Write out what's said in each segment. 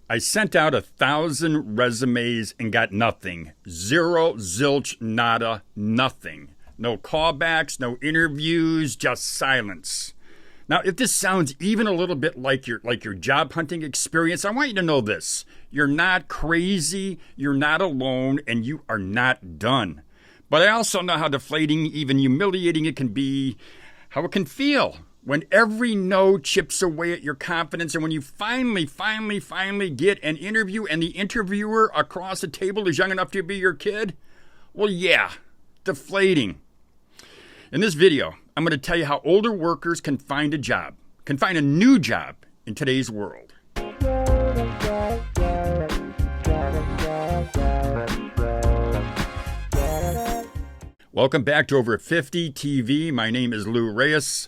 I sent out 1,000 resumes and got nothing. Zero, zilch, nada, nothing. No callbacks, no interviews, just silence. Now, if this sounds even a little bit like your job hunting experience, I want you to know this. You're not crazy, you're not alone, and you are not done. But I also know how deflating, even humiliating it can be, how it can feel when every no chips away at your confidence, and when you finally get an interview and the interviewer across the table is young enough to be your kid. Well, yeah, deflating. In this video, I'm going to tell you how older workers can find a new job in today's world. Welcome back to Over 50 TV. My name is Reyes.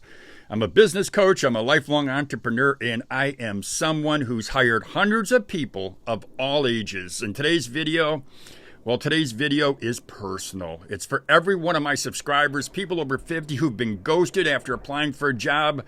I'm a business coach, I'm a lifelong entrepreneur, and I am someone who's hired hundreds of people of all ages. In today's video, today's video is personal. It's for every one of my subscribers, people over 50 who've been ghosted after applying for job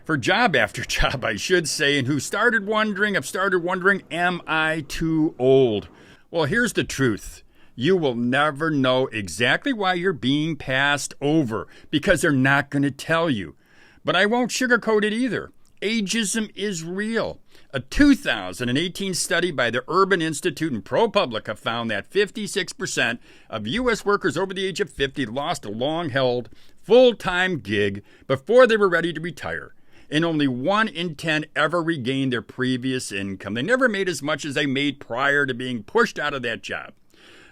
after job, I should say, and who have started wondering, am I too old? Well, here's the truth. You will never know exactly why you're being passed over because they're not going to tell you. But I won't sugarcoat it either. Ageism is real. A 2018 study by the Urban Institute and ProPublica found that 56% of U.S. workers over the age of 50 lost a long-held, full-time gig before they were ready to retire. And only 1 in 10 ever regained their previous income. They never made as much as they made prior to being pushed out of that job.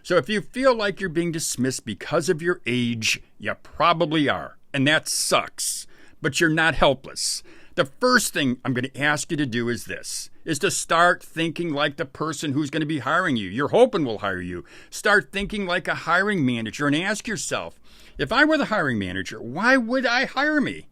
So if you feel like you're being dismissed because of your age, you probably are. And that sucks. But you're not helpless. The first thing I'm going to ask you to do is to start thinking like the person who's going to be hiring you. You're hoping will hire you. Start thinking like a hiring manager and ask yourself, if I were the hiring manager, why would I hire me?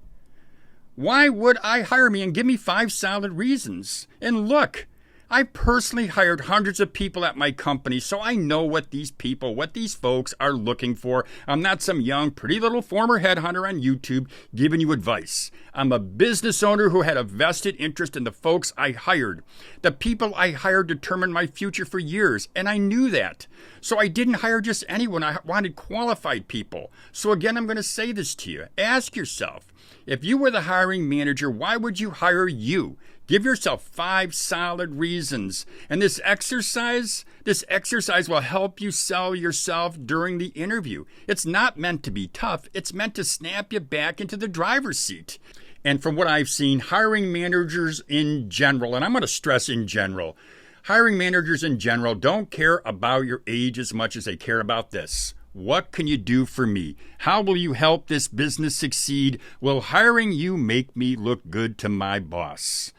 Why would I hire me? And give me 5 solid reasons. And look, I personally hired hundreds of people at my company, so I know what these folks are looking for. I'm not some young, pretty little former headhunter on YouTube giving you advice. I'm a business owner who had a vested interest in the folks I hired. The people I hired determined my future for years, and I knew that. So I didn't hire just anyone. I wanted qualified people. So again, I'm going to say this to you. Ask yourself, if you were the hiring manager, why would you hire you? Give yourself 5 solid reasons. And this exercise will help you sell yourself during the interview. It's not meant to be tough. It's meant to snap you back into the driver's seat. And from what I've seen, hiring managers in general, and I'm going to stress in general, hiring managers in general don't care about your age as much as they care about this. What can you do for me? How will you help this business succeed? Will hiring you make me look good to my boss?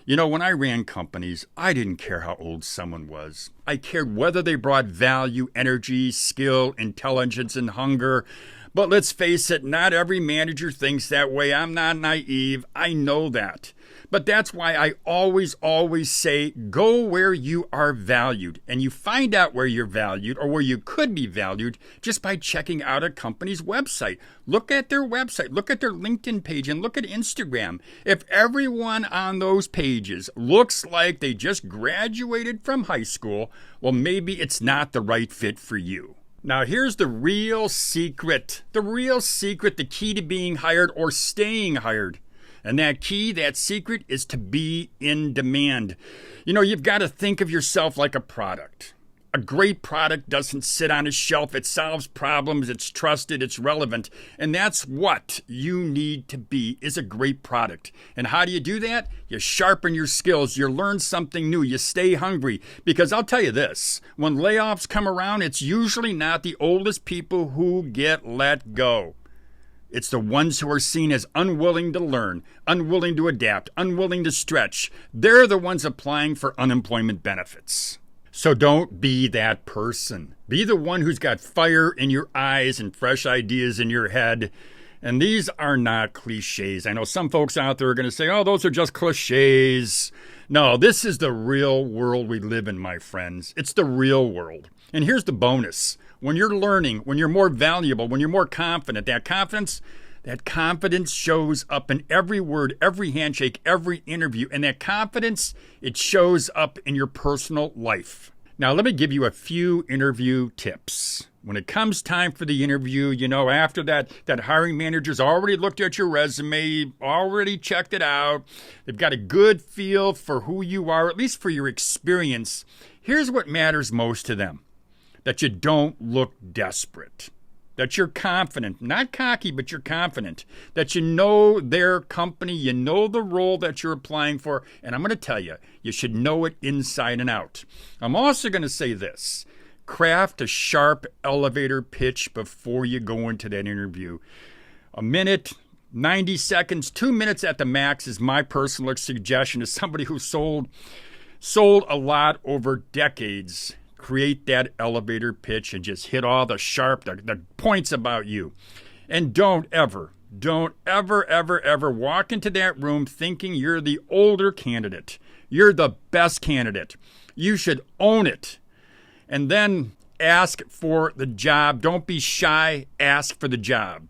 You know, when I ran companies, I didn't care how old someone was. I cared whether they brought value, energy, skill, intelligence, and hunger. But let's face it, not every manager thinks that way. I'm not naive. I know that. But that's why I always say, go where you are valued. And you find out where you're valued or where you could be valued just by checking out a company's website. Look at their website, look at their LinkedIn page, and look at Instagram. If everyone on those pages looks like they just graduated from high school, well, maybe it's not the right fit for you. Now, here's the real secret. The key to being hired or staying hired. And that secret is to be in demand. You know, you've got to think of yourself like a product. A great product doesn't sit on a shelf. It solves problems. It's trusted. It's relevant. And that's what you need to be, is a great product. And how do you do that? You sharpen your skills. You learn something new. You stay hungry. Because I'll tell you this, when layoffs come around, it's usually not the oldest people who get let go. It's the ones who are seen as unwilling to learn, unwilling to adapt, unwilling to stretch. They're the ones applying for unemployment benefits. So don't be that person. Be the one who's got fire in your eyes and fresh ideas in your head. And these are not cliches. I know some folks out there are going to say, oh, those are just cliches. No, this is the real world we live in, my friends. It's the real world. And here's the bonus. When you're learning, when you're more valuable, when you're more confident, that confidence That confidence shows up in every word, every handshake, every interview. And that confidence, it shows up in your personal life. Now, let me give you a few interview tips. When it comes time for the interview, after that hiring manager's already looked at your resume, already checked it out, they've got a good feel for who you are, at least for your experience. Here's what matters most to them: that you don't look desperate, that you're confident, not cocky, but you're confident, that you know their company, you know the role that you're applying for, and I'm going to tell you, you should know it inside and out. I'm also going to say this: craft a sharp elevator pitch before you go into that interview. A minute, 90 seconds, 2 minutes at the max is my personal suggestion as somebody who sold a lot over decades. Create that elevator pitch and just hit all the points about you. And don't ever, ever walk into that room thinking you're the older candidate. You're the best candidate. You should own it. And then ask for the job. Don't be shy. Ask for the job.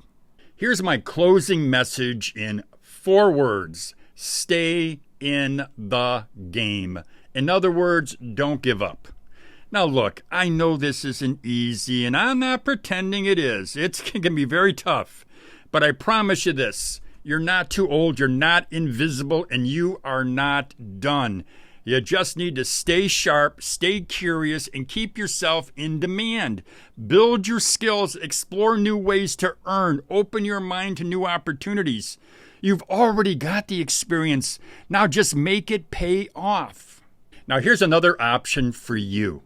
Here's my closing message in 4 words. Stay in the game. In other words, don't give up. Now, look, I know this isn't easy, and I'm not pretending it is. It can be very tough. But I promise you this: you're not too old, you're not invisible, and you are not done. You just need to stay sharp, stay curious, and keep yourself in demand. Build your skills, explore new ways to earn, open your mind to new opportunities. You've already got the experience. Now just make it pay off. Now here's another option for you.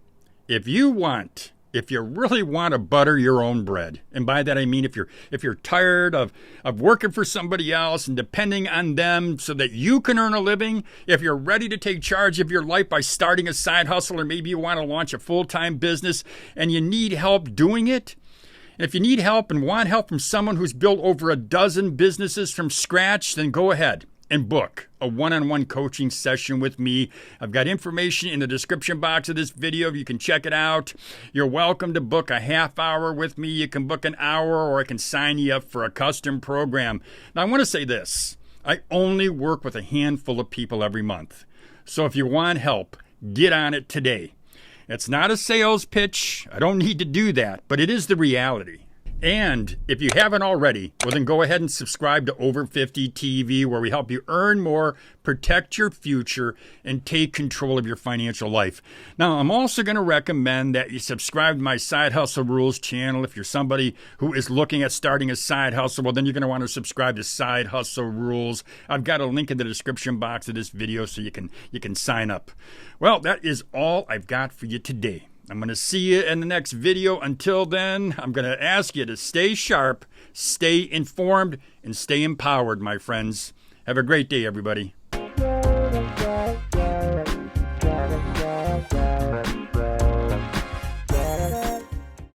If you really want to butter your own bread, and by that I mean if you're tired of working for somebody else and depending on them so that you can earn a living, if you're ready to take charge of your life by starting a side hustle, or maybe you want to launch a full-time business and you need help doing it, if you need help and want help from someone who's built over a dozen businesses from scratch, then go ahead and book a one-on-one coaching session with me. I've got information in the description box of this video. You can check it out. You're welcome to book a half hour with me. You can book an hour, or I can sign you up for a custom program. Now, I want to say this: I only work with a handful of people every month. So if you want help, get on it today. It's not a sales pitch. I don't need to do that, but it is the reality. And if you haven't already, well, then go ahead and subscribe to Over 50 TV, where we help you earn more, protect your future, and take control of your financial life. Now, I'm also going to recommend that you subscribe to my Side Hustle Rules channel. If you're somebody who is looking at starting a side hustle, well, then you're going to want to subscribe to Side Hustle Rules. I've got a link in the description box of this video so you can sign up. Well, that is all I've got for you today. I'm going to see you in the next video. Until then, I'm going to ask you to stay sharp, stay informed, and stay empowered, my friends. Have a great day, everybody.